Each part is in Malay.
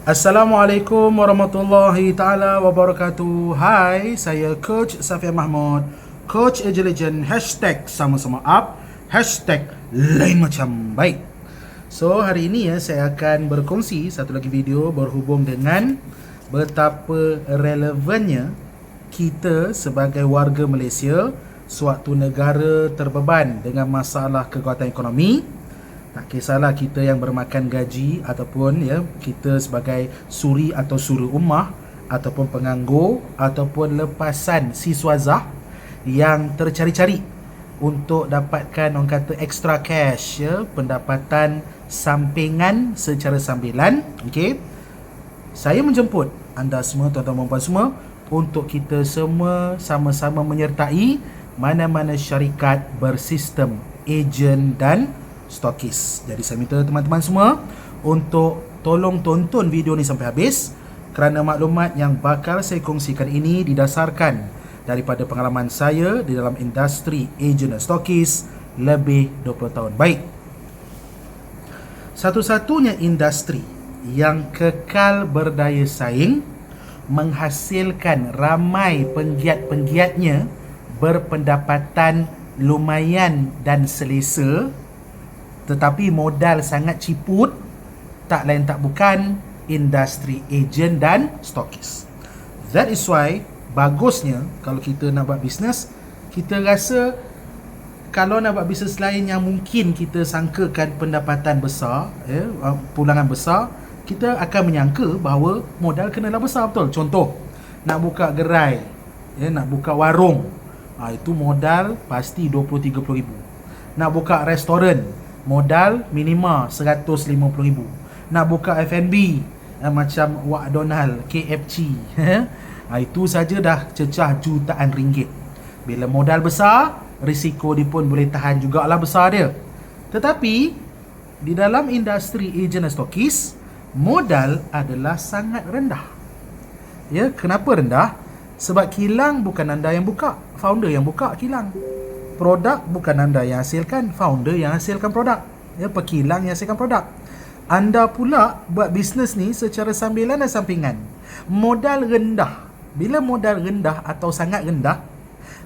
Assalamualaikum warahmatullahi taala wabarakatuh. Hai, saya Coach Safia Mahmud, Coach Agile Legend, hashtag sama-sama up, hashtag lain macam baik. So, hari ini saya akan berkongsi satu lagi video berhubung dengan betapa relevannya kita sebagai warga Malaysia suatu negara terbeban dengan masalah kekuatan ekonomi. Tak kisahlah kita yang bermakan gaji ataupun kita sebagai suri atau suri ummah ataupun penganggur ataupun lepasan siswazah yang tercari-cari untuk dapatkan orang kata extra cash, pendapatan sampingan secara sambilan. Okey. Saya menjemput anda semua, tuan-tuan dan puan semua, untuk kita semua sama-sama menyertai mana-mana syarikat bersistem ejen dan stokis. Jadi saya minta teman-teman semua untuk tolong tonton video ni sampai habis, kerana maklumat yang bakal saya kongsikan ini didasarkan daripada pengalaman saya di dalam industri ejen dan stokis lebih 20 tahun. Baik. Satu-satunya industri yang kekal berdaya saing, menghasilkan ramai penggiat-penggiatnya berpendapatan lumayan dan selesa, tetapi modal sangat ciput, tak lain tak bukan industri ejen dan stokis. That is why bagusnya kalau kita nak buat bisnes, kita rasa kalau nak buat bisnes lain yang mungkin kita sangkakan pendapatan besar, pulangan besar, kita akan menyangka bahawa modal kenalah besar, betul. Contoh, nak buka gerai, nak buka warung, itu modal pasti 20-30 ribu. Nak buka restoran, modal minima 150 ribu. Nak buka F&B macam Wak Donald, KFC, itu saja dah cecah jutaan ringgit. Bila modal besar, risiko dia pun boleh tahan jugalah besar dia. Tetapi di dalam industri ejen dan stokis, modal adalah sangat rendah. Kenapa rendah? Sebab kilang bukan anda yang buka, founder yang buka kilang. Produk bukan anda yang hasilkan, founder yang hasilkan produk. Pekilang yang hasilkan produk. Anda pula buat bisnes ni secara sambilan dan sampingan. Modal rendah. Bila modal rendah atau sangat rendah,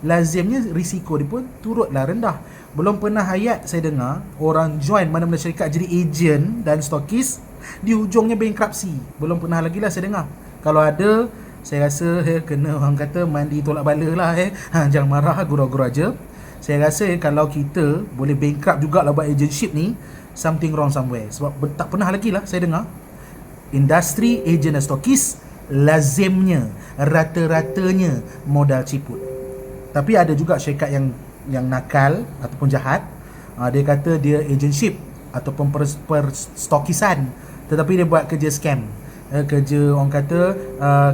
lazimnya risiko dia pun turutlah rendah. Belum pernah hayat saya dengar orang join mana-mana syarikat jadi ejen dan stokis, di hujungnya bankruptcy. Belum pernah lagi lah saya dengar. Kalau ada, saya rasa kena orang kata mandi tolak bala lah. Jangan marah, gurau-gurau aja. Saya rasa kalau kita boleh bankrupt jugalah buat agenship ni, something wrong somewhere. Sebab tak pernah lagi lah saya dengar industri ejen dan stokis lazimnya, rata-ratanya modal ciput. Tapi ada juga syarikat yang nakal ataupun jahat. Dia kata dia agenship ataupun stokisan, tetapi dia buat kerja scam, kerja orang kata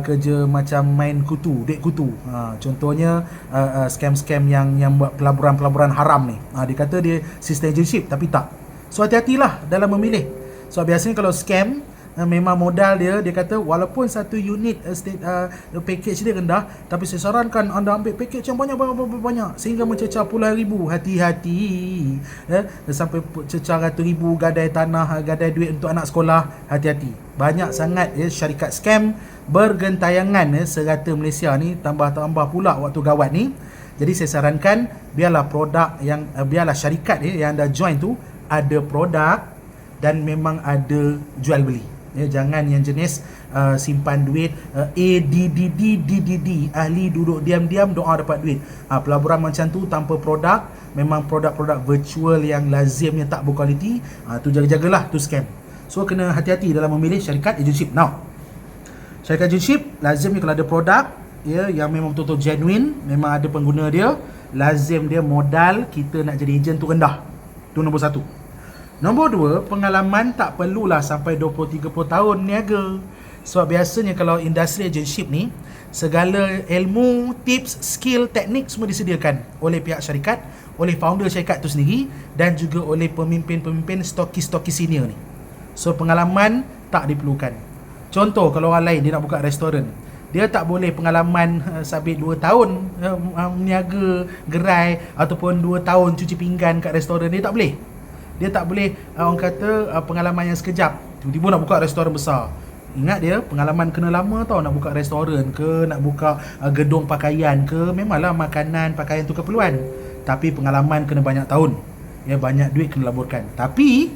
kerja macam main kutu, duit kutu. Contohnya scam-scam yang buat pelaburan-pelaburan haram ni. Dia kata dia sistem agenship, tapi tak. So hati-hatilah dalam memilih. So biasanya kalau scam, memang modal dia kata walaupun satu unit package dia rendah, tapi saya sarankan anda ambil package yang banyak sehingga mencecah puluhan ribu. Hati-hati, sampai cecah ratus ribu, gadai tanah, gadai duit untuk anak sekolah. Hati-hati, banyak sangat syarikat scam bergentayangan serata Malaysia ni, tambah-tambah pula waktu gawat ni. Jadi saya sarankan biarlah produk yang biarlah syarikat yang anda join tu ada produk dan memang ada jual beli. Jangan yang jenis simpan duit, ADDD, ahli duduk diam-diam doa dapat duit. Pelaburan macam tu tanpa produk, memang produk-produk virtual yang lazimnya tak berkualiti. Tu jaga-jagalah, tu scam. So kena hati-hati dalam memilih syarikat agenship. Now, syarikat agenship lazimnya kalau ada produk yang memang betul-betul genuine, memang ada pengguna dia, lazim dia modal kita nak jadi ejen tu rendah. Itu nombor satu. Nombor dua, pengalaman tak perlulah sampai 20-30 tahun niaga. Sebab biasanya kalau industri agenship ni, segala ilmu, tips, skill, teknik semua disediakan oleh pihak syarikat, oleh founder syarikat tu sendiri, dan juga oleh pemimpin-pemimpin stokis-stokis senior ni. So pengalaman tak diperlukan. Contoh, kalau orang lain dia nak buka restoran, dia tak boleh pengalaman sabit 2 tahun meniaga gerai ataupun 2 tahun cuci pinggan kat restoran. Dia tak boleh. Dia tak boleh orang kata pengalaman yang sekejap. Tiba-tiba nak buka restoran besar. Ingat dia, pengalaman kena lama tau, nak buka restoran ke, nak buka gedung pakaian ke, memanglah makanan, pakaian tu keperluan. Tapi pengalaman kena banyak tahun. Ya, banyak duit kena laburkan. Tapi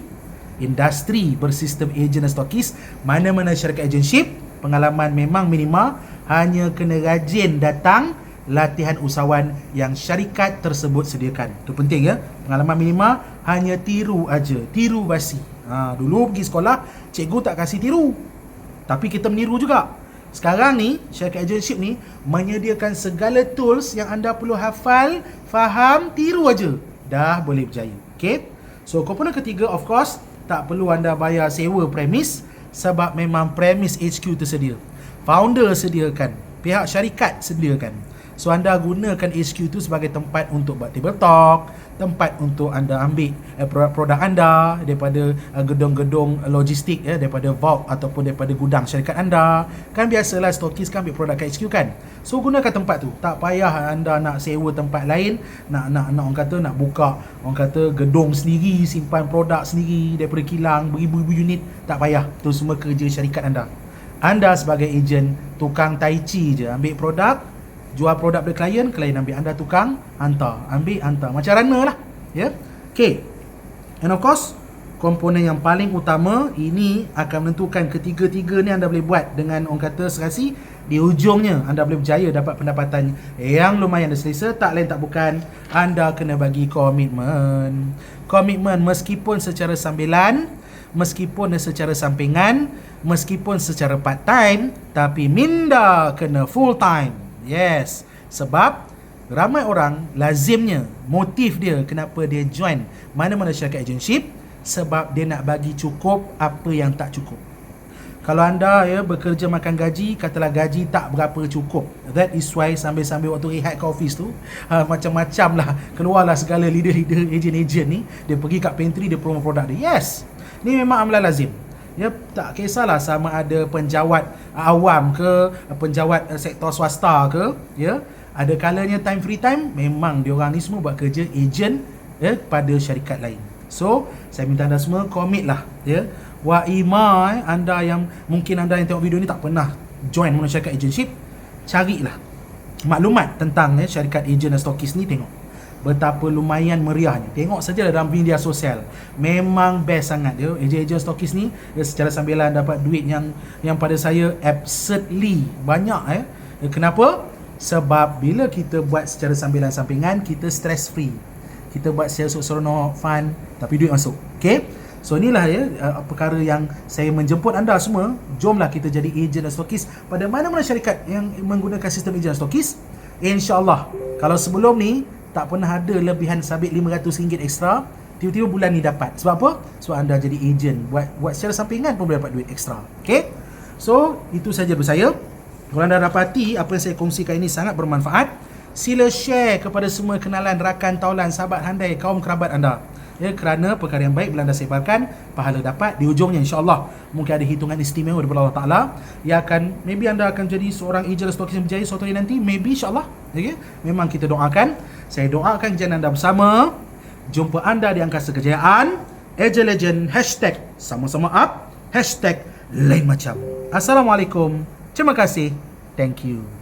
industri bersistem ejen dan stokis, mana-mana syarikat agenship, pengalaman memang minima, hanya kena rajin datang latihan usahawan yang syarikat tersebut sediakan. Itu penting ya. Pengalaman minima, hanya tiru aja, tiru basi. Dulu pergi sekolah, cikgu tak kasih tiru, tapi kita meniru juga. Sekarang ni, syarikat agenship ni menyediakan segala tools yang anda perlu hafal, faham, tiru aja, dah boleh berjaya. Okay? So, komponen ketiga, of course, tak perlu anda bayar sewa premis, sebab memang premis HQ tersedia. Founder sediakan, pihak syarikat sediakan. So, anda gunakan HQ tu sebagai tempat untuk buat table talk, tempat untuk anda ambil produk-produk anda daripada gedung-gedung logistik, daripada vault ataupun daripada gudang syarikat anda. Kan biasalah stokis kan ambil produk kat HQ kan. So, gunakan tempat tu. Tak payah anda nak sewa tempat lain, nak orang kata nak buka orang kata gedung sendiri, simpan produk sendiri daripada kilang beribu-ribu unit. Tak payah. Tu semua kerja syarikat anda. Anda sebagai ejen, tukang tai chi je, ambil produk, jual produk pada klien, klien ambil, anda tukang hantar, ambil hantar, macam runner lah, ya. Okay, and of course komponen yang paling utama ini akan menentukan ketiga-tiga ni anda boleh buat dengan orang kata serasi, di ujungnya anda boleh berjaya dapat pendapatan yang lumayan dan selesa. Tak lain tak bukan, anda kena bagi komitmen meskipun secara sambilan, meskipun secara sampingan, meskipun secara part time, tapi minda kena full time. Yes, sebab ramai orang lazimnya motif dia kenapa dia join mana-mana syarikat agenship, sebab dia nak bagi cukup apa yang tak cukup. Kalau anda bekerja makan gaji, katalah gaji tak berapa cukup, that is why sambil-sambil waktu rehat ke office tu, macam-macam lah keluarlah segala leader-leader ejen-ejen ni, dia pergi kat pantry, dia promo produk dia. Yes, ni memang amalan lazim. Ya, tak kisahlah sama ada penjawat awam ke, penjawat sektor swasta ke, ya, ada kalanya free time memang diorang ni semua buat kerja ejen pada syarikat lain. So, saya minta anda semua komit lah, ya. Wa ima, anda yang mungkin anda yang tengok video ni tak pernah join mana syarikat agenship, carilah maklumat tentang syarikat ejen dan stokis ni, tengok betapa lumayan meriahnya. Tengok saja dalam media sosial, memang best sangat dia. Ejen-ejen stokis ni secara sambilan dapat duit yang pada saya absurdly banyak. Kenapa? Sebab bila kita buat secara sambilan sampingan, kita stress free, kita buat secara seronok, fun, tapi duit masuk. Okay, so inilah perkara yang saya menjemput anda semua. Jomlah kita jadi ejen dan stokis pada mana-mana syarikat yang menggunakan sistem ejen dan stokis. InsyaAllah, kalau sebelum ni tak pernah ada lebihan sabit RM500 ekstra, tiba-tiba bulan ni dapat. Sebab apa? Sebab anda jadi ejen, buat secara sampingan pun boleh dapat duit ekstra. Okay, so itu saja dari saya. Kalau anda dapati apa yang saya kongsikan ini sangat bermanfaat, sila share kepada semua kenalan, rakan, taulan, sahabat handai, kaum kerabat anda. Ya, kerana perkara yang baik bila anda sebarkan, pahala dapat di ujungnya, insya-Allah. Mungkin ada hitungan istimewa daripada Allah Taala yang akan, maybe anda akan jadi seorang ejen stokis yang berjaya suatu hari nanti, maybe, insya-Allah. Okay? Memang kita doakan. Saya doakan kerjaan anda bersama. Jumpa anda di angkasa kejayaan. Ejen Legend, hashtag sama-sama up, hashtag lain macam. Assalamualaikum. Terima kasih. Thank you.